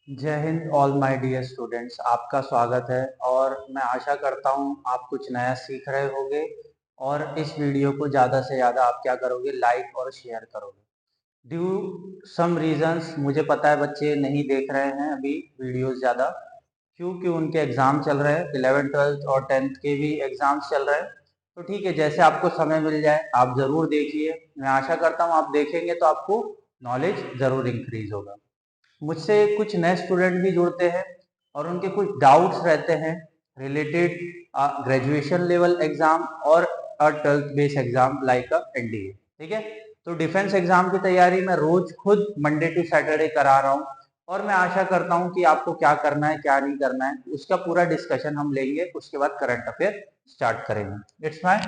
जय हिंद all my dear students. आपका स्वागत है और मैं आशा करता हूँ आप कुछ नया सीख रहे होंगे और इस वीडियो को ज़्यादा से ज़्यादा आप क्या करोगे, लाइक और शेयर करोगे। ड्यू सम रीजंस मुझे पता है बच्चे नहीं देख रहे हैं अभी वीडियोस ज़्यादा, क्योंकि उनके एग्ज़ाम चल रहे हैं, 11th 12th और 10th के भी एग्ज़ाम्स चल रहे हैं। तो ठीक है, जैसे आपको समय मिल जाए आप ज़रूर देखिए। मैं आशा करता हूँ आप देखेंगे तो आपको नॉलेज ज़रूर इंक्रीज होगा। मुझसे कुछ नए स्टूडेंट भी जुड़ते हैं और उनके कुछ डाउट्स रहते हैं रिलेटेड ग्रेजुएशन लेवल एग्जाम और 12th base exam like NDA. ठीक है, तो डिफेंस एग्जाम की तैयारी मैं रोज खुद मंडे टू सैटरडे करा रहा हूँ और मैं आशा करता हूँ कि आपको क्या करना है क्या नहीं करना है उसका पूरा डिस्कशन हम लेंगे। उसके बाद करंट अफेयर स्टार्ट करेंगे। It's my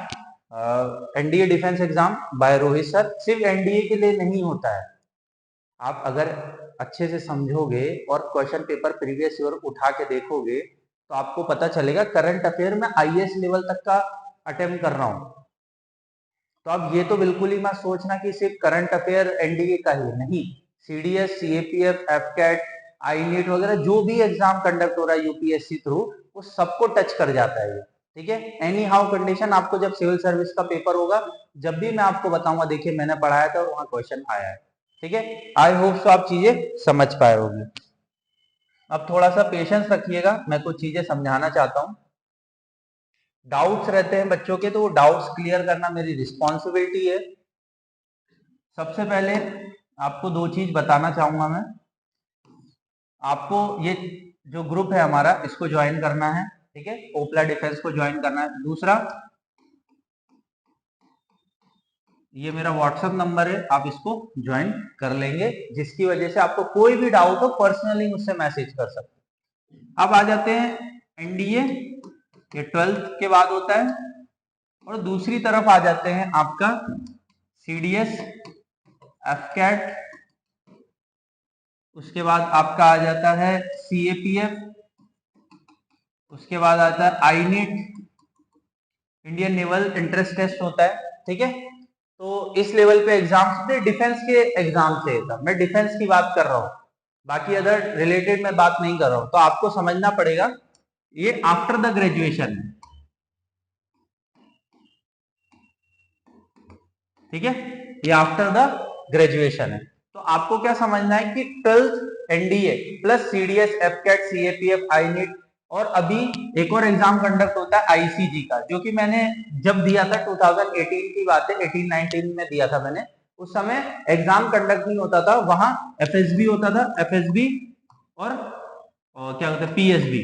NDA defence exam by Rohit sir. सिर्फ एनडीए के लिए नहीं होता है, आप अगर अच्छे से समझोगे और क्वेश्चन पेपर प्रीवियस ईयर उठा के देखोगे तो आपको पता चलेगा करंट अफेयर में आईएएस लेवल तक का अटेम्प्ट कर रहा हूं। तो अब ये तो बिल्कुल ही मत सोचना कि सिर्फ करंट अफेयर एनडीए का ही नहीं, सीडीएस, सीएपीएफ, एफकैट, आई नीट वगैरह जो भी एग्जाम कंडक्ट हो रहा है यूपीएससी थ्रू, वो सबको टच कर जाता है ये। ठीक है, एनी हाउ कंडीशन आपको जब सिविल सर्विस का पेपर होगा, जब भी मैं आपको बताऊंगा, देखिए मैंने पढ़ाया था और वहां क्वेश्चन आया है। ठीक है, आई होप सो आप चीजें समझ पाए होंगे। अब थोड़ा सा पेशेंस रखिएगा, मैं कुछ चीजें समझाना चाहता हूँ। डाउट्स रहते हैं बच्चों के, तो वो डाउट्स क्लियर करना मेरी रिस्पॉन्सिबिलिटी है। सबसे पहले आपको दो चीज बताना चाहूंगा मैं। आपको ये जो ग्रुप है हमारा, इसको ज्वाइन करना है। ठीक है, ओपला डिफेंस को ज्वाइन करना है। दूसरा, ये मेरा व्हाट्सएप नंबर है, आप इसको ज्वाइन कर लेंगे, जिसकी वजह से आपको कोई भी डाउट हो पर्सनली मुझसे मैसेज कर सकते हैं। अब आ जाते हैं एनडीए, ये 12th के बाद होता है। और दूसरी तरफ आ जाते हैं आपका सीडीएस, एफकैट, उसके बाद आपका आ जाता है सीएपीएफ, उसके बाद आता है I NET, Indian naval interest test होता है। ठीक है, तो इस लेवल पे एग्जाम्स होते हैं, डिफेंस के एग्जाम से था, मैं डिफेंस की बात कर रहा हूँ, बाकी अदर रिलेटेड मैं बात नहीं कर रहा हूँ। तो आपको समझना पड़ेगा ये आफ्टर द ग्रेजुएशन है। ठीक है, ये आफ्टर द ग्रेजुएशन है। तो आपको क्या समझना है कि 12th NDA plus CDS, AFCAT, CAPF, I NET, और अभी एक और एग्जाम कंडक्ट होता है आईसीजी का, जो कि मैंने जब दिया था 2018 की बात है, 18-19 में दिया था मैंने। उस समय एग्जाम कंडक्ट नहीं होता था, वहां एफएसबी होता था, एफएसबी और क्या कहते हैं पीएसबी,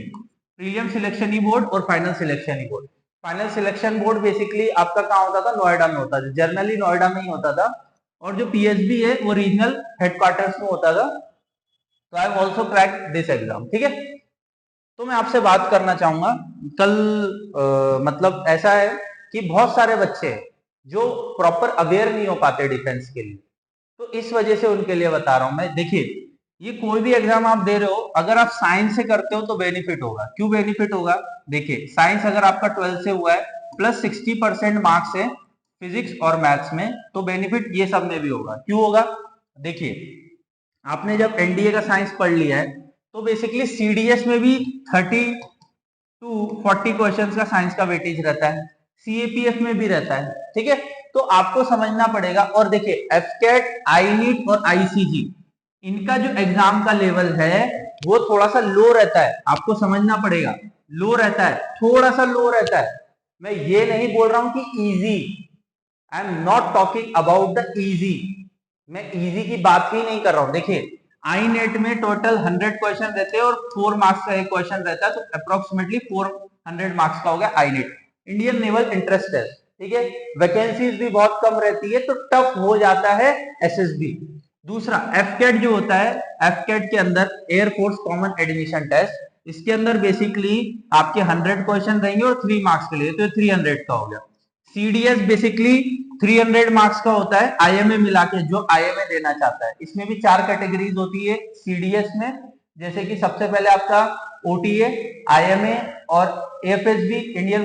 प्रीलियम सिलेक्शन बोर्ड और final selection board. Final selection board basically आपका कहाँ होता था, नोएडा में होता था, जनरली नोएडा में ही होता था। और जो पीएसबी है वो रीजनल हेडक्वार्टर्स में होता था। तो I have also crack this exam. ठीक है, तो मैं आपसे बात करना चाहूंगा। कल मतलब ऐसा है कि बहुत सारे बच्चे जो प्रॉपर अवेयर नहीं हो पाते डिफेंस के लिए, तो इस वजह से उनके लिए बता रहा हूं मैं। देखिए, ये कोई भी एग्जाम आप दे रहे हो, अगर आप साइंस से करते हो तो बेनिफिट होगा। क्यों बेनिफिट होगा? देखिए, साइंस अगर आपका 12 से हुआ है प्लस 60% मार्क्स है फिजिक्स और मैथ्स में, तो बेनिफिट ये सब में भी होगा। क्यों होगा? देखिए, आपने जब एनडीए का साइंस पढ़ लिया है तो बेसिकली सीडीएस में भी 30 टू 40 क्वेश्चंस का साइंस का वेटेज रहता है, सीएपीएफ में भी रहता है। ठीक है, तो आपको समझना पड़ेगा। और देखिए, एफकैट, आई नीट और आईसीजी, इनका जो एग्जाम का लेवल है वो थोड़ा सा लो रहता है, आपको समझना पड़ेगा। लो रहता है, थोड़ा सा लो रहता है। मैं ये नहीं बोल रहा हूं कि easy, I am not talking about the easy, मैं इजी की बात ही नहीं कर रहा हूं। देखिए, आई नेट में टोटल 100 क्वेश्चन रहते हैं और 4 मार्क्स का एक क्वेश्चन रहता है, तो अप्रोक्सीमेटली 400 मार्क्स का हो गया I NET, Indian naval interest test. ठीक है, वैकेंसीज भी बहुत कम रहती है, तो टफ हो जाता है एसएसबी। दूसरा, एफकेट जो होता है, एफकेट के अंदर एयरफोर्स कॉमन एडमिशन टेस्ट, इसके अंदर बेसिकली आपके 100 क्वेश्चन रहेंगे और 3 मार्क्स के लिए, तो 300 का हो गया। सीडीएस बेसिकली 300 मार्क्स का होता है, आईएमए मिला के, जो आईएमए देना चाहता है। इसमें भी 4 कैटेगरीज होती है सीडीएस में, जैसे कि सबसे पहले आपका ओटीए, आईएमए और AFSB, Indian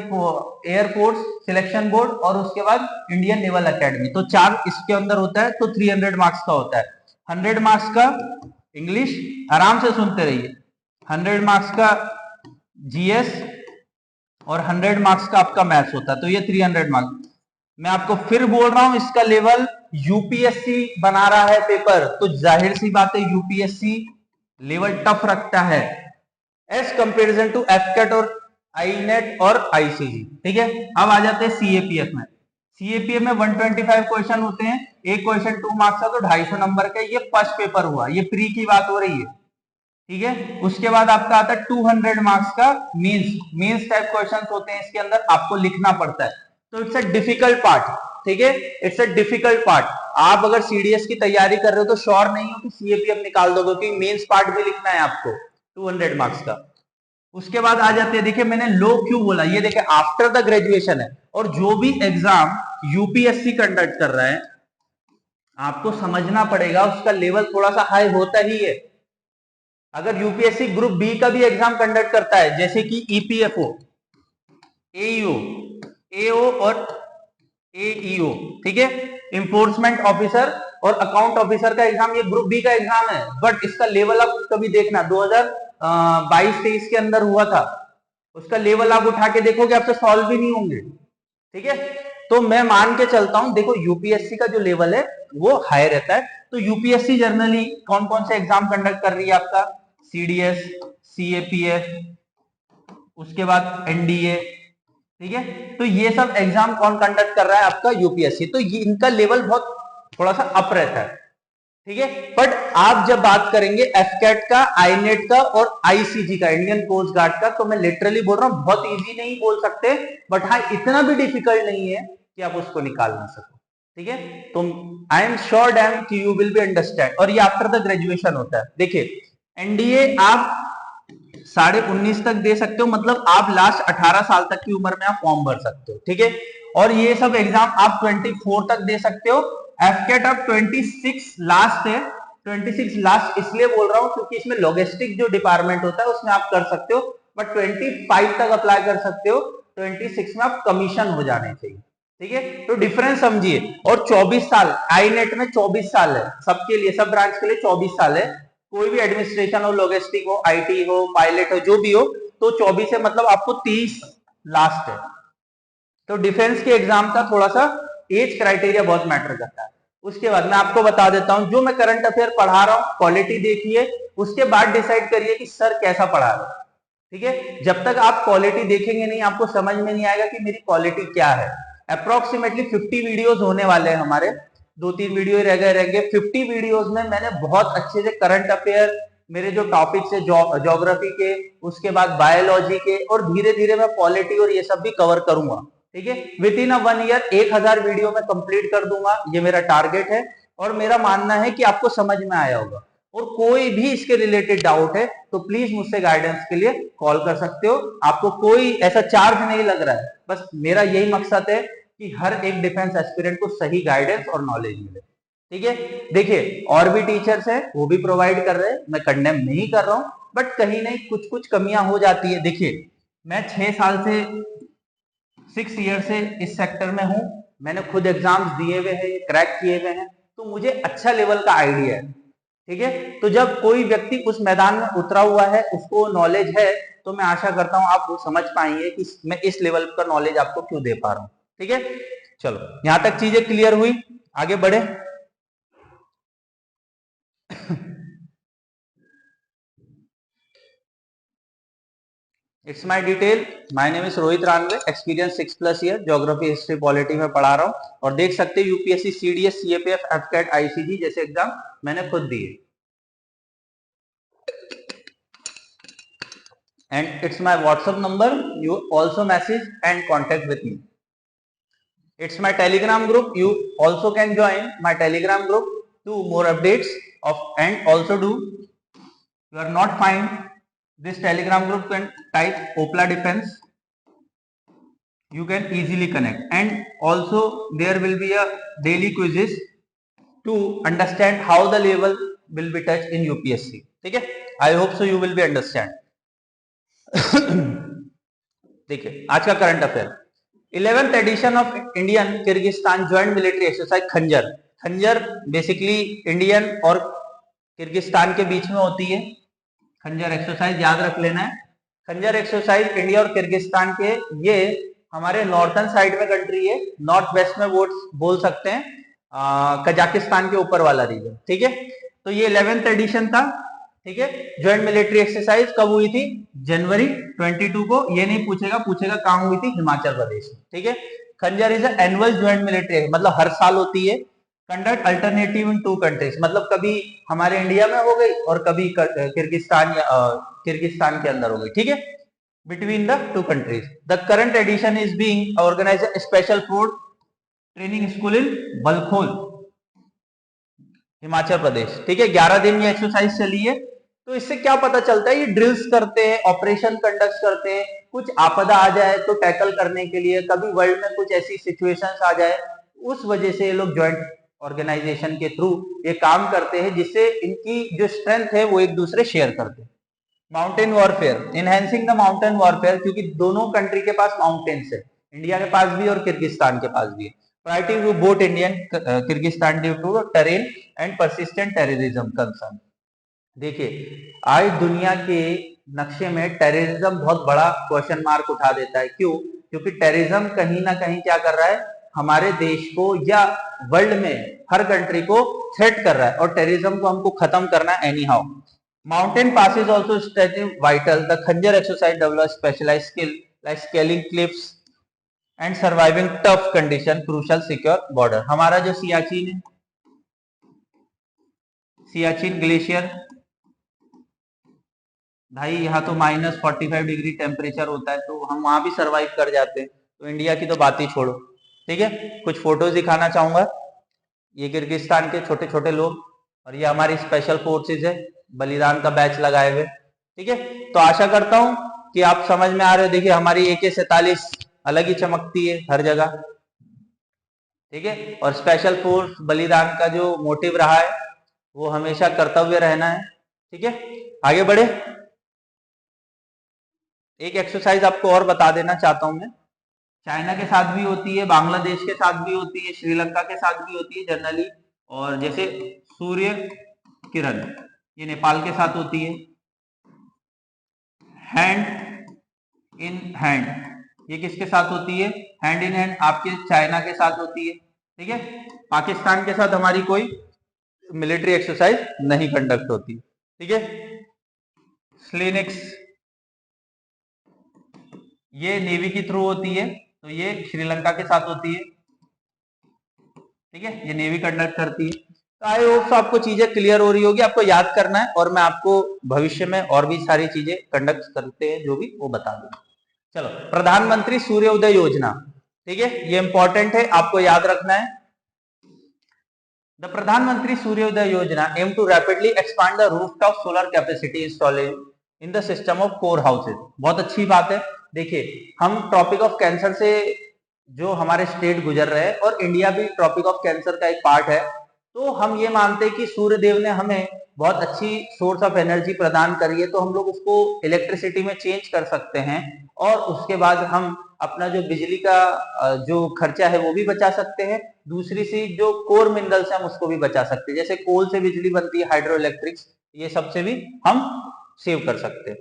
air force selection board, और उसके बाद इंडियन नेवल एकेडमी। तो 4 इसके अंदर होता है, तो 300 मार्क्स का होता है। 100 मार्क्स का इंग्लिश आराम से सुनते रहिए। 100 मार्क्स का जीएस और 100 मार्क्स का आपका मैथ्स होता है, तो ये 300 मार्क्स। मैं आपको फिर बोल रहा हूं, इसका लेवल यूपीएससी बना रहा है पेपर, तो जाहिर सी बात है यूपीएससी लेवल टफ रखता है एज कंपेरिजन टू एफकेट और आईनेट और आईसीजी। ठीक है, अब आ जाते हैं सीएपीएफ में। सीएपीएफ में 125 क्वेश्चन होते हैं, एक क्वेश्चन 2 मार्क्स का, तो 250 नंबर का। ये फर्स्ट पेपर हुआ, ये प्री की बात हो रही है। ठीक है, उसके बाद आपका आता है 200 मार्क्स का मीन्स टाइप क्वेश्चन होते हैं, इसके अंदर आपको लिखना पड़ता है, तो इट्स अ डिफिकल्ट पार्ट। ठीक है, इट्स अ डिफिकल्ट पार्ट। आप अगर सीडीएस की तैयारी कर रहे हो तो श्योर नहीं हो कि सीएपीएफ निकाल दोगे, क्योंकि मेंस पार्ट भी लिखना है आपको 200 मार्क्स का। उसके बाद आ जाते हैं, देखिए मैंने लो क्यों बोला, ये देखिए आफ्टर द ग्रेजुएशन है, और जो भी एग्जाम यूपीएससी कंडक्ट कर रहा है आपको समझना पड़ेगा उसका लेवल थोड़ा सा हाई होता ही है। अगर यूपीएससी ग्रुप बी का भी एग्जाम कंडक्ट करता है, जैसे कि ईपीएफओ, एईओ, एओ और एईओ, ठीक है, इंफोर्समेंट ऑफिसर और अकाउंट ऑफिसर का एग्जाम, ये ग्रुप बी का एग्जाम है, बट इसका लेवल आप कभी देखना 2022-23 के अंदर हुआ था, उसका लेवल आप उठा के देखोगे आपसे सॉल्व भी नहीं होंगे। ठीक है, तो मैं मान के चलता हूं, देखो यूपीएससी का जो लेवल है वो हाई रहता है। तो यूपीएससी जनरली कौन कौन से एग्जाम कंडक्ट कर रही है, आपका सीडीएस, सीएपीएफ, उसके बाद एनडीए। ठीक है, तो ये सब एग्जाम कौन कंडक्ट कर रहा है, आपका यूपीएससी, तो ये इनका लेवल बहुत थोड़ा सा अप रहता है। ठीक है, बट आप जब बात करेंगे एफकेट का, आईनेट का और आईसीजी का, इंडियन कोस्ट गार्ड का, तो मैं लिटरली बोल रहा हूं बहुत इजी नहीं बोल सकते, बट हाँ इतना भी डिफिकल्ट नहीं है कि आप उसको निकाल ना सको। ठीक है, तो आई एम श्योर डैम कि यू विल बी अंडरस्टैंड, और ये आफ्टर द ग्रेजुएशन होता है। देखिए एनडीए आप 19.5 तक दे सकते हो, मतलब आप लास्ट 18 साल तक की उम्र में आप फॉर्म भर सकते हो। ठीक है, और ये सब एग्जाम आप 24 तक दे सकते हो। एफकेट आप 26 लास्ट है, 26 लास्ट इसलिए बोल रहा हूं क्योंकि इसमें लॉजिस्टिक जो डिपार्टमेंट होता है उसमें आप कर सकते हो, बट 25 तक अप्लाई कर सकते हो, 26 में आप कमीशन हो जाने चाहिए। ठीक है, तो डिफरेंस समझिए। और 24 साल आई नेट में 24 साल है सबके लिए, सब ब्रांच के लिए 24 साल है, कोई भी एडमिनिस्ट्रेशन हो, लॉजिस्टिक हो, आईटी हो, पायलट हो, जो भी हो, तो 24 है, मतलब आपको 30 लास्ट है। तो डिफेंस के एग्जाम का थोड़ा सा एज क्राइटेरिया बहुत मैटर करता है। उसके बाद मैं आपको बता देता हूं, जो मैं करंट अफेयर पढ़ा रहा हूं क्वालिटी देखिए, उसके बाद डिसाइड करिए कि सर कैसा पढ़ा रहे हैं। ठीक है, जब तक आप क्वालिटी देखेंगे नहीं आपको समझ में नहीं आएगा कि मेरी क्वालिटी क्या है। अप्रोक्सीमेटली 50 वीडियोस होने वाले हैं हमारे, 2-3 वीडियो रह गए 50 वीडियोस में मैंने बहुत अच्छे से करंट अफेयर, मेरे जो टॉपिक्स है ज्योग्राफी के, उसके बाद बायोलॉजी के, और धीरे धीरे मैं पॉलिटी और ये सब भी कवर करूंगा। ठीक है, विद इन 1 ईयर 1000 वीडियो में कंप्लीट कर दूंगा, ये मेरा टारगेट है, और मेरा मानना है कि आपको समझ में आया होगा। और कोई भी इसके रिलेटेड डाउट है तो प्लीज मुझसे गाइडेंस के लिए कॉल कर सकते हो, आपको कोई ऐसा चार्ज नहीं लग रहा है, बस मेरा यही मकसद है कि हर एक डिफेंस एस्पिरेंट को सही गाइडेंस और नॉलेज मिले। ठीक है, देखिए और भी टीचर्स हैं वो भी प्रोवाइड कर रहे हैं, मैं कंडेम नहीं कर रहा हूं, बट कहीं नहीं कुछ कुछ कमियां हो जाती है। देखिए मैं 6 साल से 6 ईयर से इस सेक्टर में हूं, मैंने खुद एग्जाम्स दिए हुए हैं, क्रैक किए हुए हैं, तो मुझे अच्छा लेवल का आइडिया है। ठीक है, तो जब कोई व्यक्ति उस मैदान में उतरा हुआ है, उसको नॉलेज है, तो मैं आशा करता हूं आप वो समझ पाएंगे कि मैं इस लेवल का नॉलेज आपको क्यों दे पा रहा हूं। ठीक है, चलो यहां तक चीजें क्लियर हुई, आगे बढ़े। It's my detail, my name is Rohit रानवे, experience 6+ year, geography history polity में पढ़ा रहा हूँ, और देख सकते हैं यूपीएससी, सीडीएस, सीएपीएफ, एफकेट, आईसीजी जैसे एग्जाम मैंने खुद दिए। And it's my WhatsApp number, you also message and contact with me. It's my Telegram group, you also can join my Telegram group to more updates of, and also do, you are not find this Telegram group, can type Opla Defense, you can easily connect, and also there will be a daily quizzes to understand how the level will be touched in UPSC. Okay, I hope so you will be understand. देखिए आज का current affair, 11th edition of Indian Kyrgyzstan joint military exercise Khanjar. Khanjar basically Indian और Kyrgyzstan के बीच में होती है। खंजर exercise याद रख लेना है। खंजर एक्सरसाइज इंडिया और किर्गिस्तान के, ये हमारे नॉर्थन साइड में कंट्री है, नॉर्थ वेस्ट में बोल सकते हैं, कजाकिस्तान के ऊपर वाला रीजन। ठीक है, तो ये 11th एडिशन था। ठीक है, ज्वाइंट मिलिट्री एक्सरसाइज कब हुई थी? जनवरी 22 को। ये नहीं पूछेगा कहां हुई थी? हिमाचल प्रदेश में। ठीक है, खंजर इज एनुअल ज्वाइंट मिलिट्री, मतलब हर साल होती है। कंडक्ट अल्टरनेटिव इन 2 कंट्रीज, मतलब कभी हमारे इंडिया में हो गई और कभी किर्गिस्तान के अंदर हो गई। ठीक है, between the 2 countries. The current edition is being organised special force training school in Balkhol, Himachal Pradesh. ठीक है, 11 दिन ये एक्सरसाइज चली है। तो इससे क्या पता चलता है? ये ड्रिल्स करते हैं, ऑपरेशन कंडक्ट करते हैं, कुछ आपदा आ जाए तो टैकल करने के लिए, कभी वर्ल्ड में कुछ ऐसी सिचुएशंस आ जाए, उस वजह से ये लोग ज्वाइंट ऑर्गेनाइजेशन के थ्रू ये काम करते हैं, जिससे इनकी जो स्ट्रेंथ है वो एक दूसरे शेयर करते हैं। Mountain warfare, enhancing the mountain warfare, क्योंकि दोनों कंट्री के पास माउंटेन्स है, इंडिया के पास भी और किर्गिस्तान के पास भी है। Priority to both Indian Kyrgyzstan due to terrain and persistent terrorism concern। देखिए, आज दुनिया के नक्शे में टेररिज्म बहुत बड़ा क्वेश्चन मार्क उठा देता है। क्यों? क्योंकि टेररिज्म कहीं ना कहीं क्या कर रहा है? हमारे देश को या वर्ल्ड में हर कंट्री को थ्रेट कर रहा है, और टेररिज्म को हमको खत्म करना है any how. Mountain passes also strategic vital. The Khanjar exercise develops specialized skill like scaling cliffs and surviving tough condition, crucial secure border। हमारा जो सियाचिन है, सियाचिन ग्लेशियर भाई, यहाँ तो -45 डिग्री टेम्परेचर होता है, तो हम वहां भी सरवाइव कर जाते हैं, तो इंडिया की तो बात ही छोड़ो। ठीक है, कुछ फोटोज दिखाना चाहूंगा। ये किर्गिस्तान के छोटे छोटे लोग, और ये हमारी स्पेशल फोर्सेज है, बलिदान का बैच लगाए हुए। ठीक है, तो आशा करता हूं कि आप समझ में आ रहे हो। देखिए, हमारी AK-47 अलग ही चमकती है हर जगह। ठीक है, और स्पेशल फोर्स बलिदान का जो मोटिव रहा है वो हमेशा कर्तव्य रहना है। ठीक है, आगे बढ़े। एक एक्सरसाइज आपको और बता देना चाहता हूं मैं। चाइना के साथ भी होती है, बांग्लादेश के साथ भी होती है, श्रीलंका के साथ भी होती है जनरली। और जैसे सूर्य किरण, ये नेपाल के साथ होती है। हैंड इन हैंड, ये किसके साथ होती है? हैंड इन हैंड आपके चाइना के साथ होती है। ठीक है, पाकिस्तान के साथ हमारी कोई मिलिट्री एक्सरसाइज नहीं कंडक्ट होती। ठीक है, स्लिनिक्स, ये नेवी की थ्रू होती है, तो ये श्रीलंका के साथ होती है। ठीक है, ये नेवी कंडक्ट करती है। तो आई होप आपको चीजें क्लियर हो रही होगी, आपको याद करना है, और मैं आपको भविष्य में और भी सारी चीजें कंडक्ट करते हैं जो भी वो बता दूंगा। चलो, प्रधानमंत्री सूर्योदय योजना। ठीक है, ये इंपॉर्टेंट है, आपको याद रखना है। The Pradhan Mantri Suryoday Yojana aim to rapidly expand the rooftop solar capacity installation in the system of 4 houses. बहुत अच्छी बात है। देखिए, हम ट्रॉपिक ऑफ कैंसर से जो हमारे स्टेट गुजर रहे हैं, और इंडिया भी ट्रॉपिक ऑफ कैंसर का एक पार्ट है, तो हम ये मानते हैं कि सूर्य देव ने हमें बहुत अच्छी सोर्स ऑफ एनर्जी प्रदान करी है, तो हम लोग उसको इलेक्ट्रिसिटी में चेंज कर सकते हैं, और उसके बाद हम अपना जो बिजली का जो खर्चा है वो भी बचा सकते हैं। दूसरी सी जो कोर मिनरल्स है हम उसको भी बचा सकते हैं, जैसे कोल से बिजली बनती है, हाइड्रो इलेक्ट्रिक्स, ये सबसे भी हम सेव कर सकते हैं।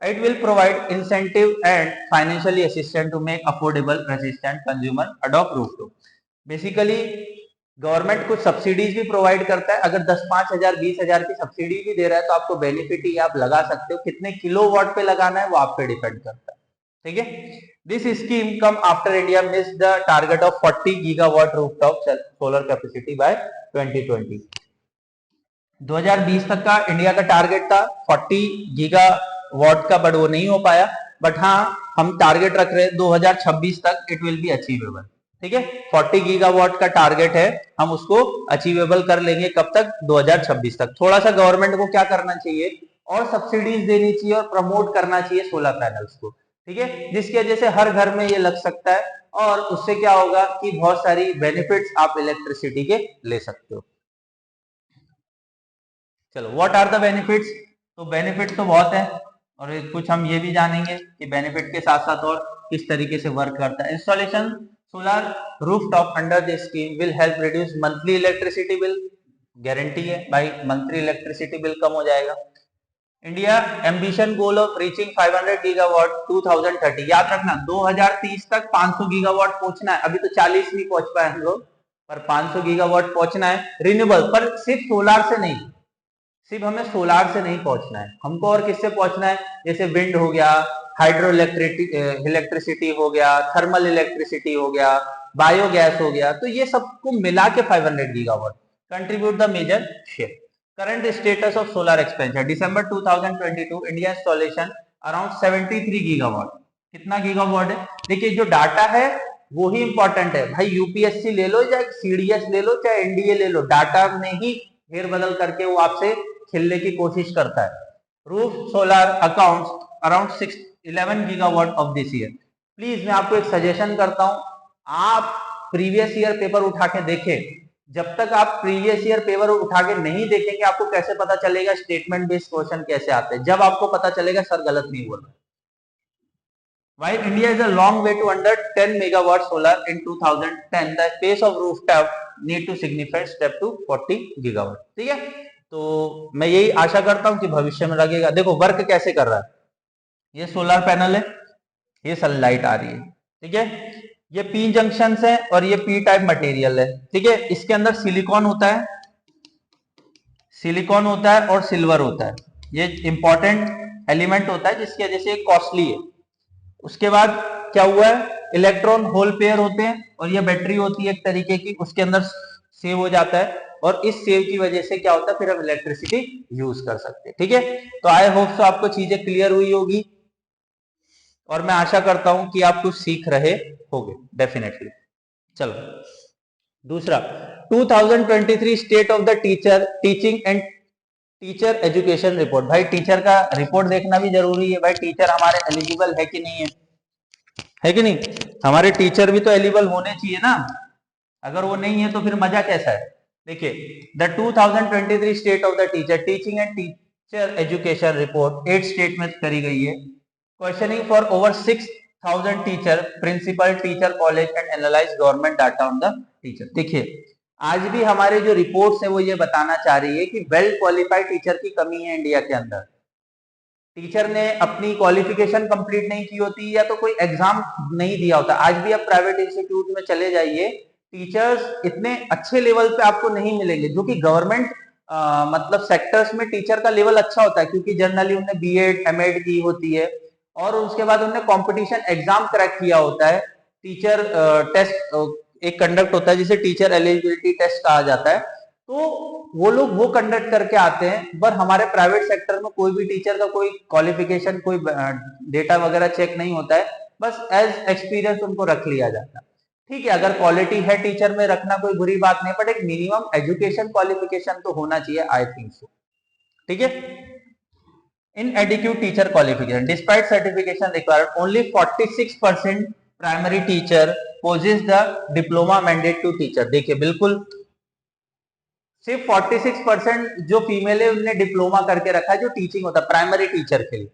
It will provide incentive and financially assistance to make affordable, resistant consumer adopt rooftop। Basically government कुछ सब्सिडीज भी प्रोवाइड करता है। अगर 10-5 हजार 20 हजार की सब्सिडी भी दे रहा है तो आपको बेनिफिट ही, आप लगा सकते हो। कितने किलोवाट पे लगाना है वो आप पे डिपेंड करता है। ठीक है, this scheme come after India miss the target of 40 gigawatt rooftop solar capacity by 2020। 2020 तक का इंडिया का टारगेट था 40 गीगावाट का, बट वो नहीं हो पाया। बट हाँ, हम टारगेट रख रहे हैं 2026 तक इट विल बी अचीवेबल। ठीक है, 40 गीगावाट का टारगेट है, हम उसको अचीवेबल कर लेंगे। कब तक? 2026 तक। थोड़ा सा गवर्नमेंट को क्या करना चाहिए, और सब्सिडीज देनी चाहिए और प्रमोट करना चाहिए सोलर पैनल्स को। ठीक है, जिसकी वजह से हर घर में ये लग सकता है, और उससे क्या होगा कि बहुत सारी बेनिफिट्स आप इलेक्ट्रिसिटी के ले सकते हो। चलो, व्हाट आर द बेनिफिट्स? तो बेनिफिट तो बहुत है, और कुछ हम ये भी जानेंगे कि बेनिफिट के साथ साथ और किस तरीके से वर्क करता है। Installation solar rooftop under this scheme will help reduce monthly electricity bill. Guarantee है भाई, मंथली इलेक्ट्रिसिटी बिल कम हो जाएगा। India ambition goal of reaching 500 gigawatt 2030, याद रखना 2030 तक 500 गीगावाट पहुंचना है। अभी तो 40 नहीं पहुंच पाए हम लोग, पर 500 गीगावाट पहुंचना है रिन्यूएबल, पर सिर्फ सोलार से नहीं, सिर्फ हमें सोलार से नहीं पहुंचना है, हमको और किससे पहुंचना है, जैसे विंड हो गया, हाइड्रो इलेक्ट्रिसिटी हो गया, थर्मल इलेक्ट्रिसिटी हो गया, बायोगैस हो गया, तो ये सबको मिला के 500 gigawatt contribute the major share. Current status of solar expansion December 2022 India installation around 73 gigawatt. कितना गीगावाट है? देखिए जो डाटा है वो ही इंपॉर्टेंट है भाई, यूपीएससी ले लो चाहे सीडीएस ले लो चाहे एनडीए ले लो, डाटा में ही फेर बदल करके वो आपसे खेलने की कोशिश करता है। Roof solar accounts around 11 gigawatt of this year. Please मैं आपको एक सजेशन करता हूं, आप प्रीवियस ईयर पेपर उठा के देखें। जब तक आप प्रीवियस ईयर पेपर उठा के नहीं देखेंगे आपको कैसे पता चलेगा स्टेटमेंट बेस्ड क्वेश्चन कैसे आते हैं, जब आपको पता चलेगा सर गलत नहीं बोल रहा। While India is a long way to under 10 megawatt solar in 2010, the pace of rooftop need to significant step to 40 gigawatt। ठीक है, तो मैं यही आशा करता हूं कि भविष्य में लगेगा। देखो वर्क कैसे कर रहा है, ये सोलर पैनल है, ये सनलाइट आ रही है, ठीक है, ये पी जंक्शन है और ये पी टाइप मटेरियल है, ठीक है, इसके अंदर सिलिकॉन होता है, सिलिकॉन होता है और सिल्वर होता है, ये इंपॉर्टेंट एलिमेंट होता है जिसकी वजह से कॉस्टली है। उसके बाद क्या हुआ है, इलेक्ट्रॉन होल पेयर होते हैं और ये बैटरी होती है एक तरीके की, उसके अंदर सेव हो जाता है और इस सेव की वजह से क्या होता है, फिर हम इलेक्ट्रिसिटी यूज कर सकते हैं। ठीक है, तो आई होप सो आपको चीजें क्लियर हुई होगी और मैं आशा करता हूं कि आप कुछ सीख रहे होंगे डेफिनेटली। चलो दूसरा 2023 state of the teacher teaching and teacher education report. भाई टीचर का रिपोर्ट देखना भी जरूरी है भाई, टीचर हमारे एलिजिबल है कि नहीं है कि नहीं, हमारे टीचर भी तो एलिजिबल होने चाहिए ना, अगर वो नहीं है तो फिर मजा कैसा है। देखिए the 2023 state of the teacher teaching and teacher education report 8 state में करी गई है। Questioning for over 6000 teacher principal teacher college and analyse government data on the teacher. देखिए आज भी हमारे जो रिपोर्ट्स है वो ये बताना चाह रही है कि वेल क्वालिफाइड टीचर की कमी है इंडिया के अंदर। टीचर ने अपनी क्वालिफिकेशन कंप्लीट नहीं की होती या तो कोई एग्जाम नहीं दिया होता। आज भी आप प्राइवेट इंस्टीट्यूट में चले जाइए, टीचर्स इतने अच्छे लेवल पे आपको नहीं मिलेंगे, जो कि गवर्नमेंट मतलब सेक्टर्स में टीचर का लेवल अच्छा होता है क्योंकि जनरली उन्हें बीएड एमएड की होती है और उसके बाद उन्हें कंपटीशन एग्जाम क्रैक किया होता है। टीचर टेस्ट एक कंडक्ट होता है जिसे टीचर एलिजिबिलिटी टेस्ट कहा जाता है, तो वो लोग वो कंडक्ट करके आते हैं। पर हमारे प्राइवेट सेक्टर में कोई भी टीचर का कोई क्वालिफिकेशन कोई डेटा वगैरह चेक नहीं होता है, बस एज एक्सपीरियंस उनको रख लिया जाता है। ठीक है, अगर क्वालिटी है टीचर में रखना कोई बुरी बात नहीं, बट एक मिनिमम एजुकेशन क्वालिफिकेशन तो होना चाहिए, आई थिंक सो। ठीक है, inadequate teacher qualification despite certification required only 46% primary teacher possess the diploma mandate to teacher। देखिए बिल्कुल सिर्फ 46% जो फीमेल है उन्हें डिप्लोमा करके रखा है जो टीचिंग होता है प्राइमरी टीचर के लिए।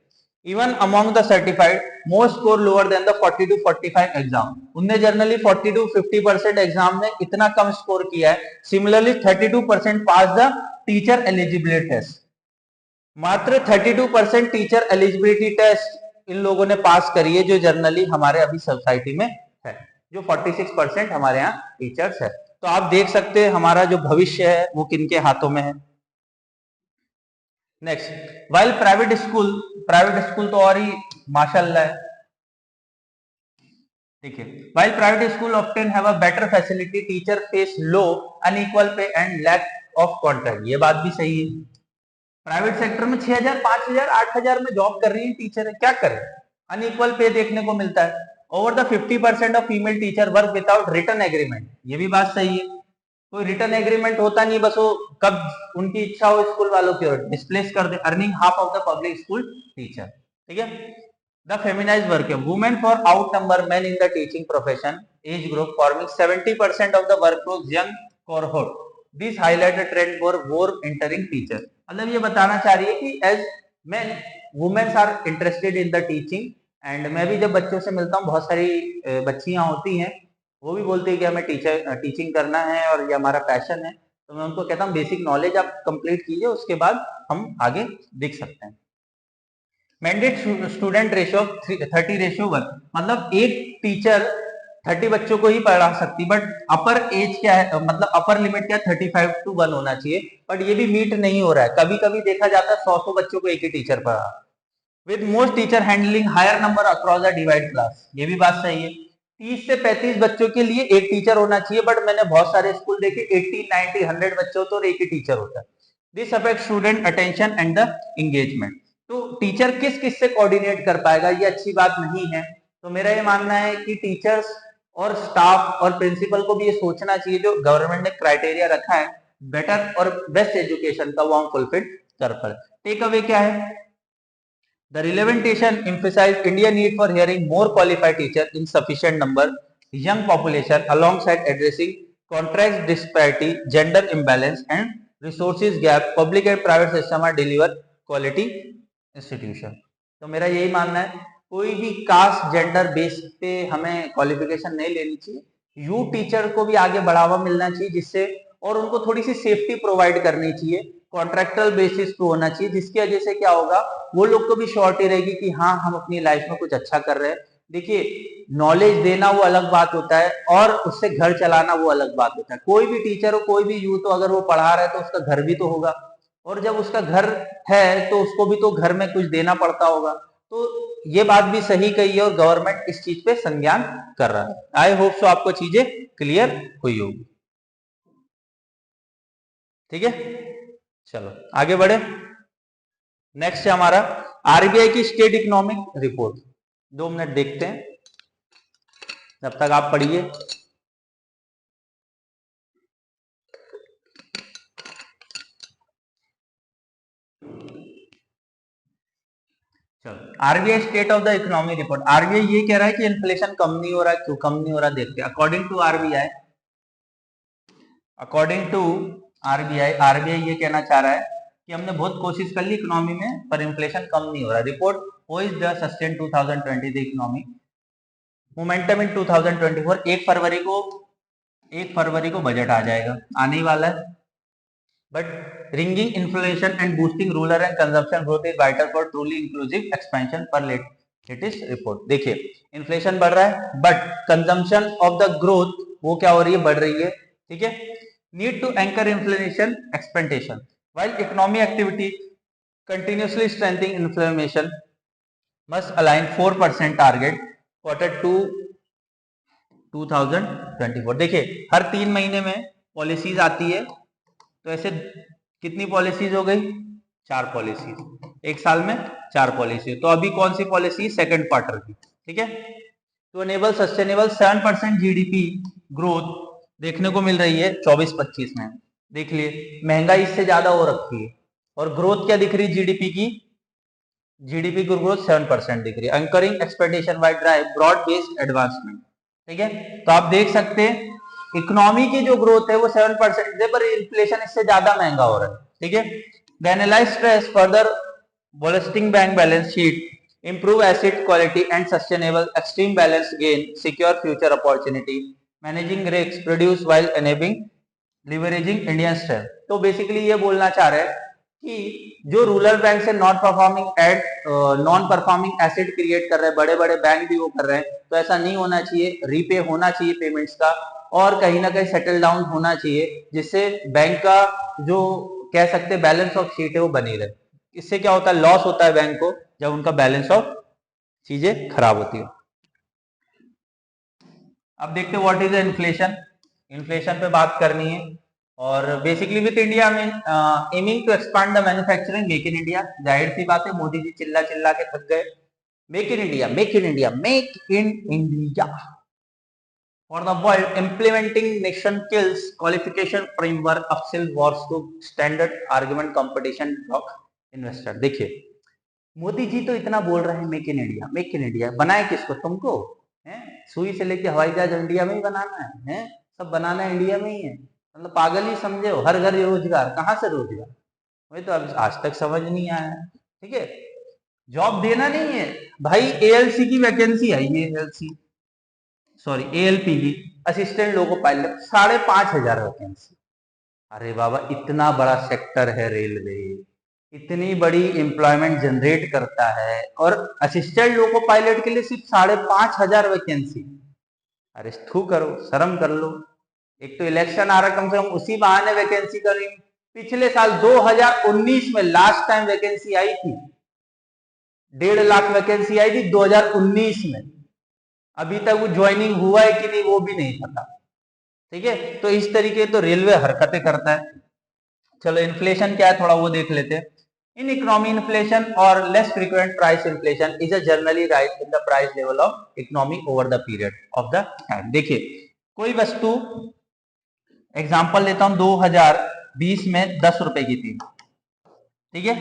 Even among the certified most score lower than the 40 to 45 exam. उनने जनरली 40 to 50% एग्जाम में इतना कम स्कोर किया है। Similarly 32% pass the teacher eligibility test. मात्र 32% टीचर एलिजिबिलिटी टेस्ट इन लोगों ने पास करी है जो जनरली हमारे अभी सोसाइटी में है, जो 46% हमारे यहाँ टीचर्स है। तो आप देख सकते हैं हमारा जो भविष्य है वो किनके हाथों में है। नेक्स्ट, वाइल प्राइवेट स्कूल तो और ही माशाल्लाह है। ठीक है, while private school often have a better facility teacher face low unequal पे एंड लैक ऑफ कॉन्ट्रैक्ट। ये बात भी सही है, प्राइवेट सेक्टर में 6000 5000 8000 में जॉब कर रही है टीचर है, क्या करें, अनइक्वल पे देखने को मिलता है। Over the 50% of female teacher work without written agreement. ये भी बात सही है, कोई रिटर्न एग्रीमेंट होता नहीं, बस वो कब उनकी इच्छा हो स्कूल वालों की ओर डिस्प्लेस कर दे, earning half of the public school teacher. ठीक है, द फेमिनाइज्ड वर्क है women far outnumber men in the teaching profession as group forming 70% of the workforce young cohort. This highlight the trend for more entering teacher. मतलब ये बताना चाह रही है कि as men women's are interested in the teaching. And मैं भी जब बच्चों से मिलता हूँ, बहुत सारी बच्चियां होती हैं वो भी बोलती है कि हमें टीचिंग करना है और ये हमारा पैशन है। तो मैं उनको कहता हूँ बेसिक नॉलेज आप कंप्लीट कीजिए, उसके बाद हम आगे देख सकते हैं। मैंडेट स्टूडेंट रेशियो 30:1, मतलब एक टीचर 30 बच्चों को ही पढ़ा सकती, बट अपर एज क्या है, मतलब अपर लिमिट क्या है, 35:1 होना चाहिए, बट ये भी मीट नहीं हो रहा है। कभी कभी देखा जाता है 100 बच्चों को एक ही टीचर पढ़ा, with most teacher handling higher number across the divide class. ये भी बात सही है, 30 से 35 बच्चों के लिए एक टीचर होना चाहिए, बट मैंने बहुत सारे स्कूल देखे 80, 90, 100 बच्चों तो एक ही टीचर होता है। This affect student attention and the engagement. तो टीचर किस किस से कोऑर्डिनेट कर पाएगा, ये अच्छी बात नहीं है। तो मेरा ये मानना है कि टीचर्स और स्टाफ और प्रिंसिपल को भी ये सोचना चाहिए, जो गवर्नमेंट ने क्राइटेरिया रखा है बेटर और बेस्ट एजुकेशन का, वो हम फुलफिल कर पाए। टेक अवे क्या है, the representation emphasized India need for hearing more qualified teachers in sufficient number, young population, alongside addressing contrast disparity, gender imbalance, and resources gap. Public and private system are deliver quality institution. तो मेरा यही मानना है, कोई भी cast gender base पे हमें qualification नहीं लेनी चाहिए, यू टीचर को भी आगे बढ़ावा मिलना चाहिए, जिससे और उनको थोड़ी सी सेफ्टी प्रोवाइड करनी चाहिए, कॉन्ट्रेक्चुअल बेसिस पे होना चाहिए, जिसकी वजह से क्या होगा, वो लोग को भी श्योरिटी रहेगी कि हाँ हम अपनी लाइफ में कुछ अच्छा कर रहे हैं। देखिए, नॉलेज देना वो अलग बात होता है और उससे घर चलाना वो अलग बात होता है। कोई भी टीचर हो, कोई भी यूथ हो, अगर वो पढ़ा रहा है तो उसका घर भी तो होगा, और जब उसका घर है तो उसको भी तो घर में कुछ देना पड़ता होगा। तो ये बात भी सही कही है और गवर्नमेंट इस चीज पे संज्ञान कर रहा है। आई होप सो आपको चीजें क्लियर हुई होगी। ठीक है, चलो आगे बढ़े। नेक्स्ट है हमारा आरबीआई की स्टेट इकोनॉमिक रिपोर्ट। 2 मिनट देखते हैं, जब तक आप पढ़िए। चलो, RBI state of the economy report. RBI ये कह रहा है कि इन्फ्लेशन कम नहीं हो रहा है, क्यों कम नहीं हो रहा देखते हैं। अकॉर्डिंग टू आरबीआई ये कहना चाह रहा है कि हमने बहुत कोशिश कर ली इकोनॉमी में, पर इन्फ्लेशन कम नहीं हो रहा। Report poised the sustain 2020 the economy momentum in 2024। 1 फरवरी को बजट आ जाएगा, आने ही वाला है। But ringing inflation and boosting rural and consumption growth is vital for truly inclusive expansion पर लेटेस्ट रिपोर्ट। देखिए, इन्फ्लेशन बढ़ रहा है, but consumption of the growth वो क्या हो रही है, बढ़ रही है। ठीक है, need to anchor inflation expectation while economic activity continuously strengthening inflation must align 4% target Q2 2024। देखिए, हर 3 महीने में पॉलिसीज आती है, तो ऐसे कितनी पॉलिसीज हो गई, 4 पॉलिसीज, एक साल में 4 पॉलिसी। तो अभी कौन सी पॉलिसी, सेकंड क्वार्टर की। ठीक है, to enable sustainable 7% GDP growth देखने को मिल रही है 24-25 में। देख लिए, महंगाई इससे ज्यादा हो रखी है, और ग्रोथ क्या दिख रही है जीडीपी की, जीडीपी की ग्रोथ 7% दिख रही है। Anchoring expectation by drive broad based advancement. ठीक है, तो आप देख सकते हैं इकोनॉमी की जो ग्रोथ है वो 7% है, पर इन्फ्लेशन इससे ज्यादा महंगा हो रहा है। ठीक है, the analyse stress further bolstering bank balance sheet, improve asset quality and sustainable extreme balance gain, secure future opportunity, managing risks, produce while enabling leveraging Indian strength। तो बेसिकली ये बोलना चाह रहे हैं कि जो रूरल बैंक से नॉन परफॉर्मिंग एसेट क्रिएट कर रहे हैं, बड़े बड़े बैंक भी वो कर रहे हैं, तो ऐसा नहीं होना चाहिए, रीपे होना चाहिए पेमेंट्स का, और कहीं ना कहीं सेटल डाउन होना चाहिए, जिससे बैंक का जो कह सकते बैलेंस ऑफ शीट है वो बनी रहे। इससे क्या होता है, लॉस होता है बैंक को जब उनका बैलेंस ऑफ चीजें खराब होती है। अब देखते हैं व्हाट इज इन्फ्लेशन। इन्फ्लेशन पे बात करनी है, और बेसिकली विद इंडिया में aiming to expand the manufacturing, make in India. जाहिर सी बात है, मोदी जी चिल्ला चिल्ला के थक गए, make in India, make in India, make in India for the world, implementing nation skills qualification framework of skill wars to standard argument competition block investor। देखिए, मोदी जी तो इतना बोल रहे हैं make in India, make in India, बनाए किसको, तुमको हैं? सुई से लेके हवाई जहाज इंडिया में ही बनाना है, सब बनाना इंडिया में ही है, मतलब पागल ही समझे हो। हर घर रोजगार, कहाँ से रोजगार, वही तो अब आज तक समझ नहीं आया। ठीक है, जॉब देना नहीं है भाई, एएलसी की वैकेंसी आई है, एएलपी की असिस्टेंट लोको पायलट, 5,500 वैकेंसी। अरे बाबा, इतना बड़ा सेक्टर है रेलवे, इतनी बड़ी एम्प्लॉयमेंट जनरेट करता है, और असिस्टेंट लोको पायलट के लिए सिर्फ 5,500 वैकेंसी। अरे थू करो, शर्म कर लो। एक तो इलेक्शन आ रहा, कम से कम उसी बहाने वैकेंसी करी। पिछले साल 2019 में लास्ट टाइम वैकेंसी आई थी, 1.5 लाख वैकेंसी आई थी 2019 में। अभी तक वो ज्वाइनिंग हुआ है कि नहीं वो भी नहीं पता। ठीक है, तो इस तरीके तो रेलवे हरकतें करता है। चलो इन्फ्लेशन क्या है थोड़ा वो देख लेते हैं। इन इकोनॉमी इन्फ्लेशन और less frequent price inflation is a generally rise in the price level of economy over the period of the time. देखिए, कोई वस्तु, एग्जांपल लेता हूं, 2020 में 10 रुपए की थी, ठीक है,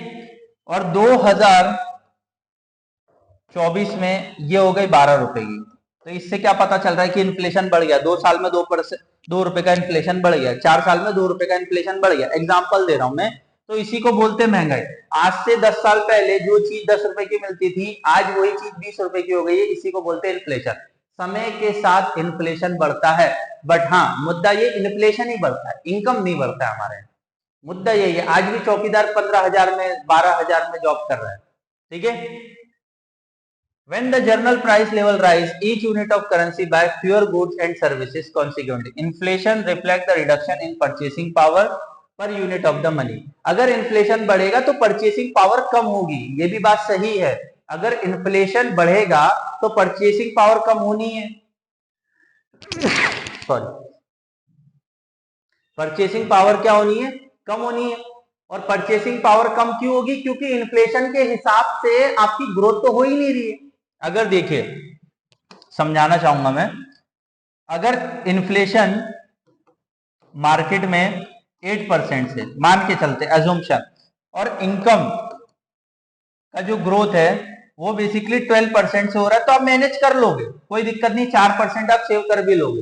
और 2024 में ये हो गई 12 रुपए की। तो इससे क्या पता चल रहा है कि इन्फ्लेशन बढ़ गया। 2 साल में 2 रुपए का इन्फ्लेशन बढ़ गया, 4 साल में 2 रुपए का इन्फ्लेशन बढ़ गया। एग्जाम्पल दे रहा हूं मैं, तो इसी को बोलते हैं महंगाई। आज से 10 साल पहले जो चीज 10 रुपए की मिलती थी, आज वही चीज 20 रुपए की हो गई है, इसी को बोलते हैं इन्फ्लेशन। समय के साथ इन्फ्लेशन बढ़ता है, बट हाँ, मुद्दा ये इन्फ्लेशन ही बढ़ता है, इनकम नहीं बढ़ता है हमारे। मुद्दा यही है, आज भी चौकीदार 15,000 में 12,000 में जॉब कर रहा है। ठीक है, when the general price level rise each unit of currency by fewer goods and services, consequently inflation reflect the reduction in purchasing power per unit of the money। अगर इन्फ्लेशन बढ़ेगा तो परचेसिंग पावर कम होगी, ये भी बात सही है। अगर इन्फ्लेशन बढ़ेगा तो परचेसिंग पावर कम होनी है, सॉरी, परचेसिंग पावर क्या होनी है, कम होनी है। और परचेसिंग पावर कम क्यों होगी, क्योंकि इन्फ्लेशन के हिसाब से आपकी ग्रोथ तो हो ही नहीं रही है। अगर देखिए, समझाना चाहूंगा मैं, अगर इन्फ्लेशन मार्केट में 8% से मान के चलते एजम्पशन, और इनकम का जो ग्रोथ है वो बेसिकली 12% से हो रहा है, तो आप मैनेज कर लोगे, कोई दिक्कत नहीं, 4% आप सेव कर भी लोगे।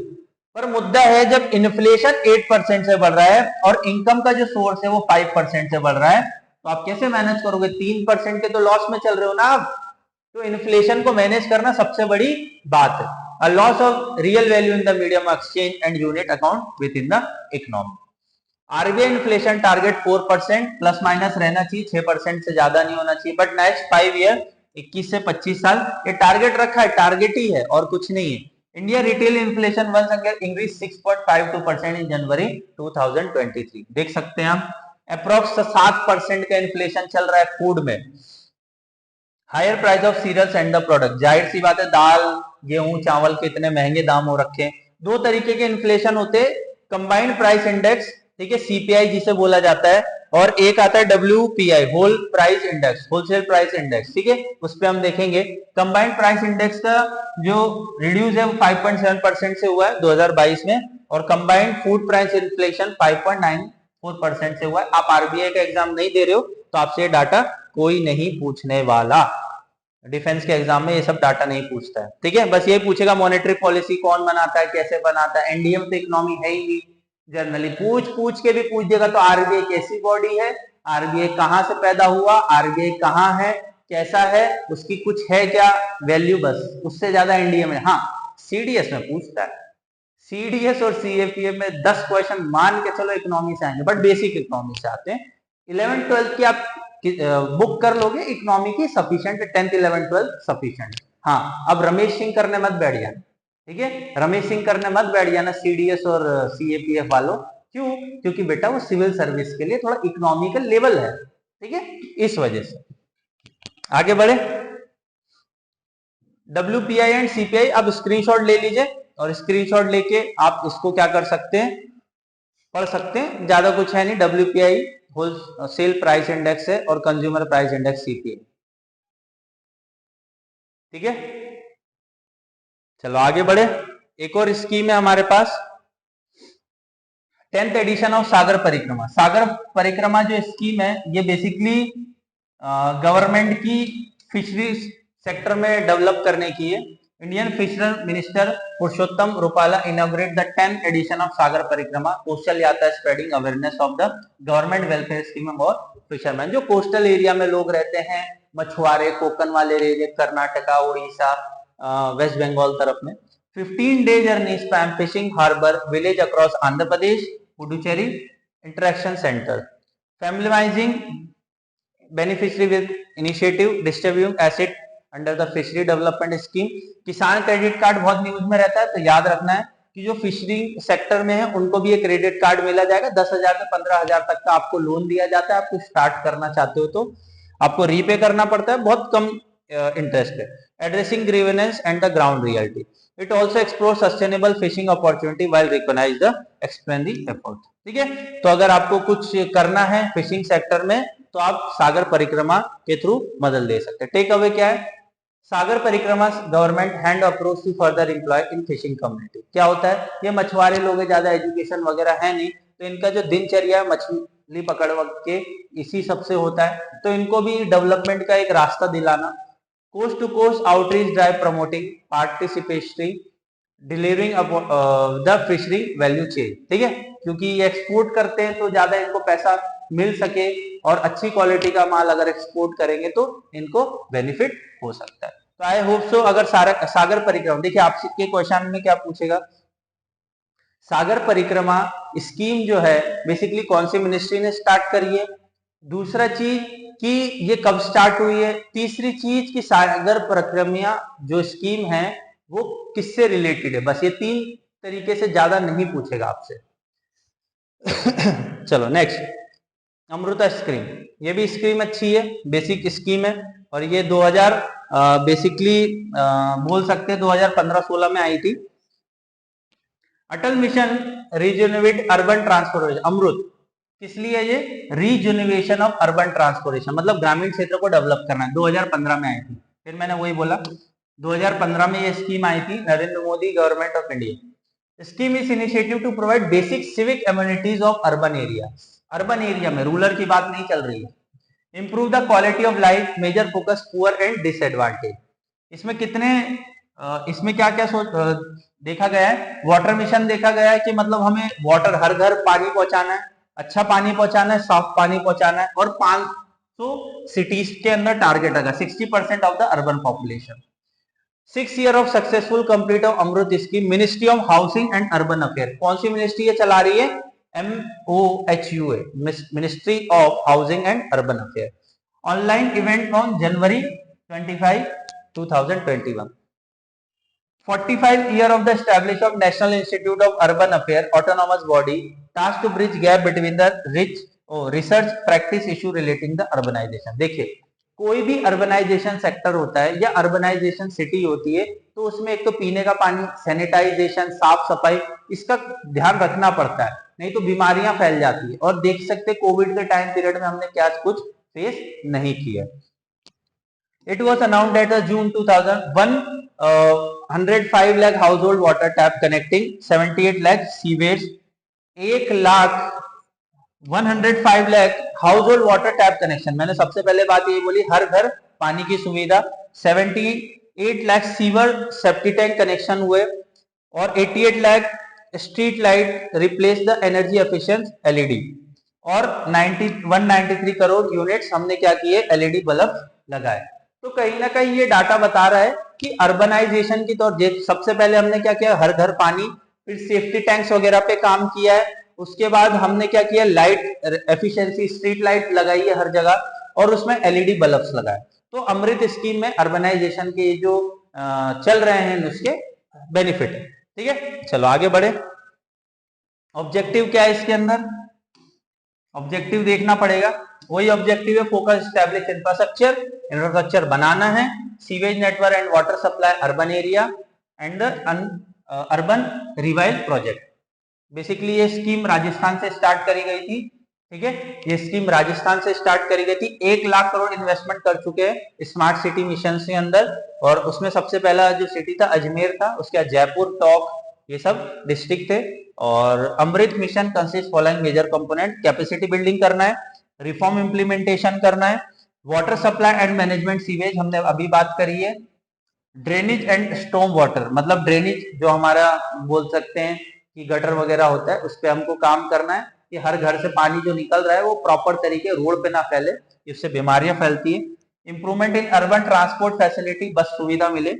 पर मुद्दा है, जब इन्फ्लेशन 8% से बढ़ रहा है और इनकम का जो सोर्स है वो 5% से बढ़ रहा है, तो आप कैसे मैनेज करोगे? 3% के तो लॉस में चल रहे हो ना आप। तो इन्फ्लेशन को मैनेज करना सबसे बड़ी बात है। A loss of real value in the medium exchange and unit account with in the economy. RBI inflation target 4%, plus minus रहना चाहिए, 6% से ज्यादा नहीं होना चाहिए। बट नेक्स्ट 5 ईयर, 21 से 25 साल ये टारगेट रखा है, टारगेट ही है और कुछ नहीं है। India retail inflation once again increase 6.52% in January 2023। देख सकते हैं हम, अप्रोक्स 7% का इन्फ्लेशन चल रहा है फूड में। Higher price of cereals and the product, जाहिर सी बात है, दाल गेहूं चावल के इतने महंगे दाम हो रखे हैं। दो तरीके के इन्फ्लेशन होते हैं, कंबाइंड प्राइस इंडेक्स, ठीक है, सीपीआई जिसे बोला जाता है, और एक आता है WPI, whole price index, wholesale price index. ठीक है, उस पर हम देखेंगे। कंबाइंड प्राइस इंडेक्स का जो रिड्यूस है वो 5.7% से हुआ है 2022 में, और कंबाइंड फूड प्राइस इन्फ्लेशन 5.94% से हुआ है। आप आरबीआई का एग्जाम नहीं दे रहे हो तो आपसे ये डाटा कोई नहीं पूछने वाला, डिफेंस के एग्जाम में ये सब डाटा नहीं पूछता है। ठीक है, बस ये पूछेगा मॉनेटरी पॉलिसी कौन बनाता है, कैसे बनाता है। एनडीएम तो इकोनॉमी है ही नहीं, जनरली पूछ पूछ के भी पूछ देगा। तो आरबीआई कैसी बॉडी है, आरबीआई कहां से पैदा हुआ, आरबीआई कहां है, कैसा है, उसकी कुछ है क्या वैल्यू, बस उससे ज्यादा एनडीएम है। हाँ, सीडीएस में पूछता है, सीडीएस और सीएपीएफ में 10 क्वेश्चन मान के चलो इकोनॉमी से आएंगे, बट बेसिक इकोनॉमी से आते हैं। 11th 12th की आप बुक कर लोगे इकोनॉमी की, sufficient, 10th 11th 12th sufficient. हाँ, अब रमेश सिंह करने मत बैठ जाना, ठीक है, रमेश सिंह करने मत बैठ जाना सीडीएस और सीएपीएफ वालों। क्यों? क्योंकि बेटा वो सिविल सर्विस के लिए थोड़ा इकोनॉमिकल लेवल है, ठीक है, इस वजह से। आगे बढ़े, डब्ल्यूपीआई एंड सीपीआई, अब स्क्रीनशॉट ले लीजिए, और स्क्रीनशॉट लेके आप इसको क्या कर सकते हैं, पढ़ सकते हैं, ज्यादा कुछ है नहीं। WPI wholesale price index है, और कंज्यूमर प्राइस इंडेक्स सीपीआई। ठीक है, चलो आगे बढ़े। एक और स्कीम है हमारे पास, 10th एडिशन ऑफ सागर परिक्रमा। सागर परिक्रमा जो स्कीम है ये बेसिकली गवर्नमेंट की फिशरीज सेक्टर में डेवलप करने की है। Indian fisher minister Purushottam Rupala inaugurate the 10th edition of Sagar Parikrama coastal यात्रा, spreading awareness of the government welfare scheme और फिशरमैन। जो कोस्टल एरिया में लोग रहते हैं, मछुआरे, कोकन वाले एरिया, कर्नाटका, उड़ीसा, वेस्ट बंगाल तरफ में, 15 day journey span fishing harbor village across Andhra Pradesh, Puducherry interaction centre, familiarising beneficiary with initiative distributing asset under the fishery development scheme. Kisan credit card बहुत न्यूज में रहता है, तो याद रखना है कि जो फिशरी सेक्टर में है उनको भी एक क्रेडिट कार्ड मिला जाएगा। 10,000 से 15,000 तक का आपको लोन दिया जाता है। आप कुछ स्टार्ट करना चाहते हो तो आपको रीपे करना पड़ता है, बहुत कम इंटरेस्ट है। Addressing grievance and the ground reality, it also explore sustainable fishing opportunity while recognise the explain the effort. ठीक है, तो अगर आपको कुछ करना है फिशिंग सेक्टर में तो आप सागर परिक्रमा के थ्रू मदद ले सकते हैं। टेक अवे क्या है, Sagar Parikrama government hand approach to further employ in fishing community. क्या होता है, ये मछुआरे लोग हैं, ज्यादा एजुकेशन वगैरह है नहीं, तो इनका जो दिनचर्या है मछली पकड़ के इसी सबसे होता है, तो इनको भी डेवलपमेंट का एक रास्ता दिलाना। Coast to coast outreach drive promoting participatory delivering the fishery value chain. ठीक है, क्योंकि ये एक्सपोर्ट करते हैं तो ज्यादा इनको पैसा मिल सके, और अच्छी क्वालिटी का माल अगर एक्सपोर्ट करेंगे तो इनको बेनिफिट हो सकता है। तो आई होप सो अगर सागर परिक्रमा, देखिए आपके क्वेश्चन में क्या पूछेगा, सागर परिक्रमा स्कीम जो है बेसिकली कौन सी मिनिस्ट्री ने स्टार्ट करी है, दूसरा चीज कि ये कब स्टार्ट हुई है, तीसरी चीज कि सागर परिक्रमा जो स्कीम है वो किससे रिलेटेड है। बस ये 3 तरीके से, ज्यादा नहीं पूछेगा आपसे। चलो नेक्स्ट, अमृता स्कीम, ये भी स्कीम अच्छी है, बेसिक स्कीम है, और ये 2000 बेसिकली बोल सकते हैं 2015-16 में आई थी। अटल मिशन रीजनरेट अर्बन ट्रांसफॉर्मेशन, अमृत किस लिए ये, रीजनरेशन ऑफ अर्बन ट्रांसफॉर्मेशन, मतलब ग्रामीण क्षेत्र को डेवलप करना है, 2015 में आई थी। फिर मैंने वही बोला 2015 में ये स्कीम आई थी, Narendra Modi government of India. Scheme is initiative to provide basic civic amenities of urban area, urban area में, रूरल की बात नहीं चल रही है। Improve the quality of life, major focus poor and disadvantage. इसमें कितने इसमें क्या क्या देखा गया है, वाटर मिशन देखा गया है कि मतलब हमें वाटर हर घर पानी पहुंचाना है, अच्छा पानी पहुंचाना है, साफ पानी पहुंचाना है, और 500 सिटीज के अंदर टारगेट रखा, 60% of the urban population. 6 year of successful complete of AMRUT scheme, ministry of housing and urban affair, कौन सी मिनिस्ट्री ये चला रही है, MOHUA, ministry of housing and urban affair. Online event on January 25, 2021। 45 year of the establishment of National Institute of Urban Affairs, autonomous body tasked to bridge gap between the research practice issue relating the urbanization। देखिए कोई भी urbanisation sector होता है या urbanisation city होती है तो उसमें एक तो पीने का पानी, सैनिटाइजेशन, साफ सफाई, इसका ध्यान रखना पड़ता है, नहीं तो बीमारियां फैल जाती है। और देख सकते कोविड के टाइम पीरियड में हमने क्या कुछ फेस नहीं किया। It was announced that June 2001 105 lakh household water tap connecting 78 lakh sewage, 105 lakh household water tap connection, मैंने सबसे पहले बात ये बोली हर घर पानी की सुविधा, 78 lakh sewer safety tank connection हुए, और 88 lakh street light replace the energy efficient LED, और 193 करोड़ यूनिट्स हमने क्या किए, एलईडी बल्ब लगाए। तो कहीं ना कहीं ये डाटा बता रहा है कि अर्बनाइजेशन की तौर सबसे पहले हमने क्या किया, हर घर पानी, फिर सेफ्टी टैंक्स वगैरह पे काम किया है, उसके बाद हमने क्या किया, लाइट एफिशिएंसी, स्ट्रीट लाइट लगाई है हर जगह, और उसमें एलईडी बल्ब्स लगाए। तो अमृत स्कीम में अर्बनाइजेशन के जो चल रहे हैं नुस्खे बेनिफिट है। ठीक है, चलो आगे बढ़े। ऑब्जेक्टिव क्या है इसके अंदर, ऑब्जेक्टिव देखना पड़ेगा, वही ऑब्जेक्टिव है, फोकस एस्टैब्लिश इंफ्रास्ट्रक्चर बनाना है, sewage network and water supply urban area and urban revive project. Basically ये स्कीम राजस्थान से स्टार्ट करी गई थी। ठीक है, ये स्कीम राजस्थान से स्टार्ट करी गई थी, 1 लाख करोड़ इन्वेस्टमेंट कर चुके हैं स्मार्ट सिटी मिशन के अंदर, और उसमें सबसे पहला जो सिटी था अजमेर था, उसके बाद जयपुर, टोंक, ये सब डिस्ट्रिक्ट थे। और Amrut mission consist following major component, capacity building करना है, रिफॉर्म इंप्लीमेंटेशन करना है, water supply and management, sewage हमने अभी बात करी है, ड्रेनेज एंड स्टॉर्म वाटर, मतलब ड्रेनेज जो हमारा बोल सकते हैं कि गटर वगैरह होता है, उस पर हमको काम करना है कि हर घर से पानी जो निकल रहा है वो प्रॉपर तरीके रोड पे ना फैले, इससे बीमारियां फैलती है। Improvement in urban transport facility, बस सुविधा मिले।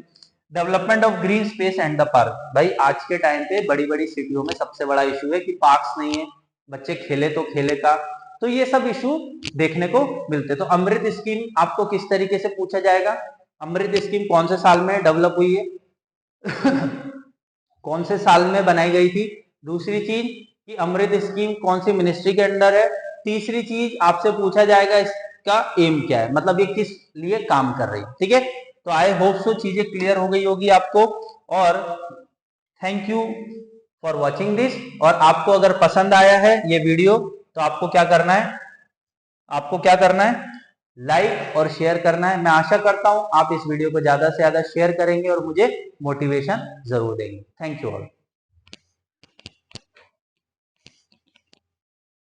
Development of green space and the park, भाई आज के टाइम पे बड़ी बड़ी सिटियों में सबसे बड़ा इशू है कि पार्क्स नहीं है, बच्चे खेले तो खेले का, तो ये सब इशू देखने को मिलते। तो अमृत स्कीम आपको किस तरीके से पूछा जाएगा, अमृत स्कीम कौन से साल में डेवलप हुई है कौन से साल में बनाई गई थी। दूसरी चीज कि अमृत स्कीम कौन सी मिनिस्ट्री के अंडर है। तीसरी चीज आपसे पूछा जाएगा इसका एम क्या है, मतलब ये किस लिए काम कर रही है। ठीक है, तो आई होप सो चीजें क्लियर हो गई होगी आपको। और thank you for watching this. और आपको अगर पसंद आया है ये वीडियो तो आपको क्या करना है, आपको क्या करना है, लाइक और शेयर करना है। मैं आशा करता हूं आप इस वीडियो को ज्यादा से ज्यादा शेयर करेंगे और मुझे मोटिवेशन जरूर देंगे। Thank you all.